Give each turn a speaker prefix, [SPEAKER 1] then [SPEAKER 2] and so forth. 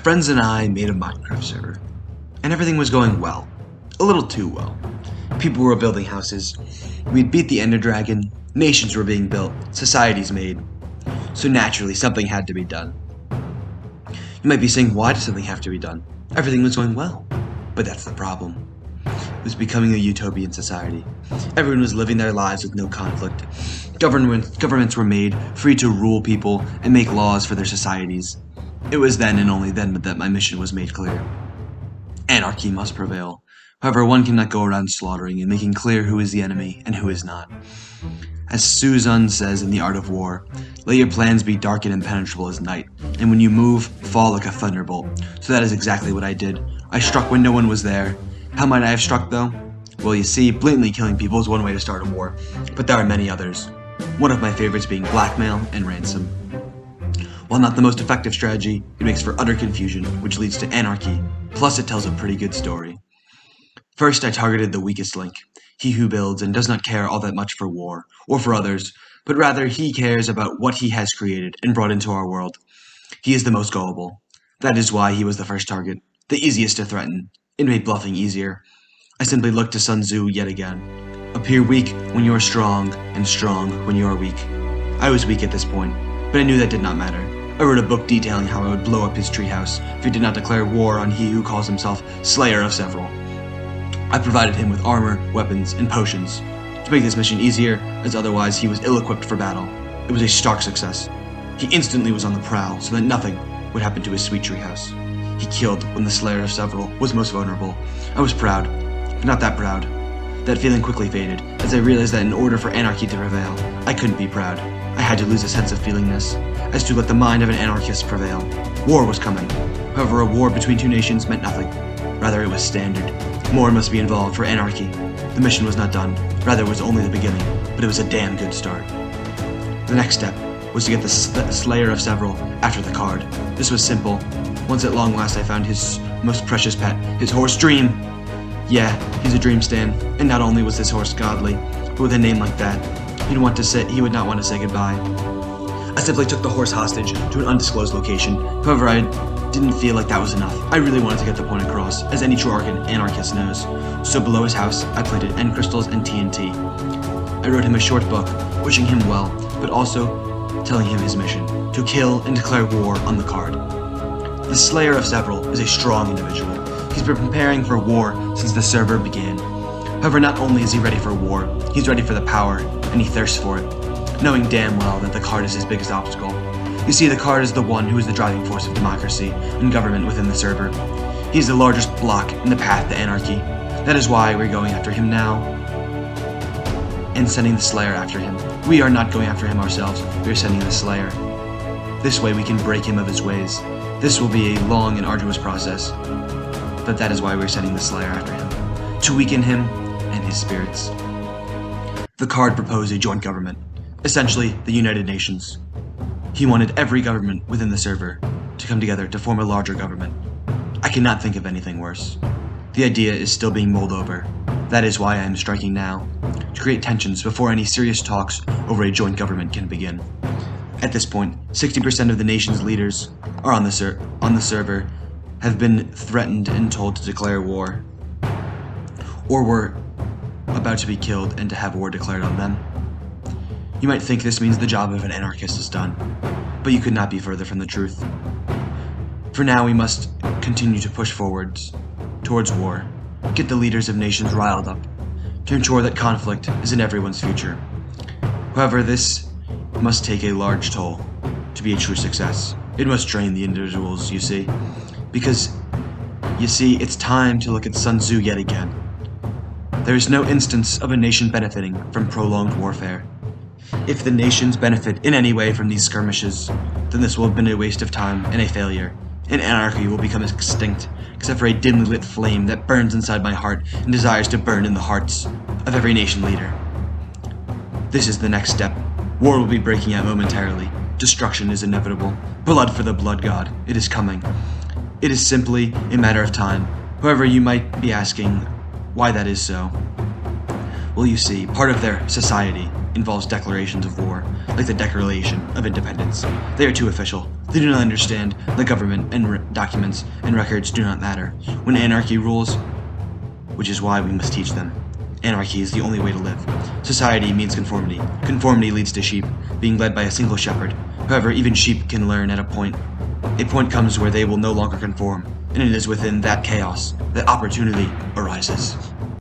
[SPEAKER 1] friends and I made a Minecraft server, and everything was going well. A little too well. People were building houses, we'd beat the Ender Dragon, nations were being built, societies made. So naturally, something had to be done. You might be saying, why does something have to be done? Everything was going well. But that's the problem. It was becoming a utopian society. Everyone was living their lives with no conflict. Governments were made, free to rule people and make laws for their societies. It was then and only then that my mission was made clear. Anarchy must prevail. However, one cannot go around slaughtering and making clear who is the enemy and who is not. As Suzun says in The Art of War, let your plans be dark and impenetrable as night, and when you move, fall like a thunderbolt. So that is exactly what I did. I struck when no one was there. How might I have struck, though? Well, you see, blatantly killing people is one way to start a war, but there are many others. One of my favorites being blackmail and ransom. While not the most effective strategy, it makes for utter confusion, which leads to anarchy, plus it tells a pretty good story. First, I targeted the weakest link, he who builds and does not care all that much for war, or for others, but rather he cares about what he has created and brought into our world. He is the most gullible. That is why he was the first target, the easiest to threaten. It made bluffing easier. I simply looked to Sun Tzu yet again. Appear weak when you are strong, and strong when you are weak. I was weak at this point, but I knew that did not matter. I wrote a book detailing how I would blow up his treehouse if he did not declare war on he who calls himself Slayer of Several. I provided him with armor, weapons, and potions to make this mission easier, as otherwise he was ill-equipped for battle. It was a stark success. He instantly was on the prowl so that nothing would happen to his sweet treehouse. He killed when the Slayer of Several was most vulnerable. I was proud, but not that proud. That feeling quickly faded, as I realized that in order for anarchy to prevail, I couldn't be proud. I had to lose a sense of feelingness, as to let the mind of an anarchist prevail. War was coming. However, a war between two nations meant nothing. Rather, it was standard. More must be involved for anarchy. The mission was not done. Rather, it was only the beginning, but it was a damn good start. The next step was to get the Slayer of Several after the card. This was simple. Once at long last I found his most precious pet, his horse Dream. Yeah, he's a dream stand, and not only was his horse godly, but with a name like that, he would not want to say goodbye. I simply took the horse hostage to an undisclosed location. However, I didn't feel like that was enough. I really wanted to get the point across, as any true anarchist knows. So below his house, I planted end crystals and TNT. I wrote him a short book, wishing him well, but also telling him his mission, to kill and declare war on the card. The Slayer of Several is a strong individual. He's been preparing for war since the server began. However, not only is he ready for war, he's ready for the power, and he thirsts for it, knowing damn well that the card is his biggest obstacle. You see, the card is the one who is the driving force of democracy and government within the server. He's the largest block in the path to anarchy. That is why we're going after him now, and sending the Slayer after him. We are not going after him ourselves, we are sending the Slayer. This way we can break him of his ways. This will be a long and arduous process, but that is why we're sending the Slayer after him, to weaken him and his spirits. The card proposed a joint government, essentially the United Nations. He wanted every government within the server to come together to form a larger government. I cannot think of anything worse. The idea is still being mulled over. That is why I am striking now, to create tensions before any serious talks over a joint government can begin. At this point, 60% of the nation's leaders are on the server have been threatened and told to declare war, or were about to be killed and to have war declared on them. You might think this means the job of an anarchist is done, but you could not be further from the truth. For now, we must continue to push forwards towards war, get the leaders of nations riled up, to ensure that conflict is in everyone's future. However, this must take a large toll to be a true success. It must drain the individuals, you see, because, you see, it's time to look at Sun Tzu yet again. There is no instance of a nation benefiting from prolonged warfare. If the nations benefit in any way from these skirmishes, then this will have been a waste of time and a failure, and anarchy will become extinct, except for a dimly lit flame that burns inside my heart and desires to burn in the hearts of every nation leader. This is the next step. War will be breaking out momentarily. Destruction is inevitable. Blood for the blood god. It is coming. It is simply a matter of time. However, you might be asking why that is so. Well, you see, part of their society involves declarations of war, like the Declaration of Independence. They are too official. They do not understand the government, and documents and records do not matter. When anarchy rules, which is why we must teach them. Anarchy is the only way to live. Society means conformity. Conformity leads to sheep, being led by a single shepherd. However, even sheep can learn at a point. A point comes where they will no longer conform, and it is within that chaos that opportunity arises.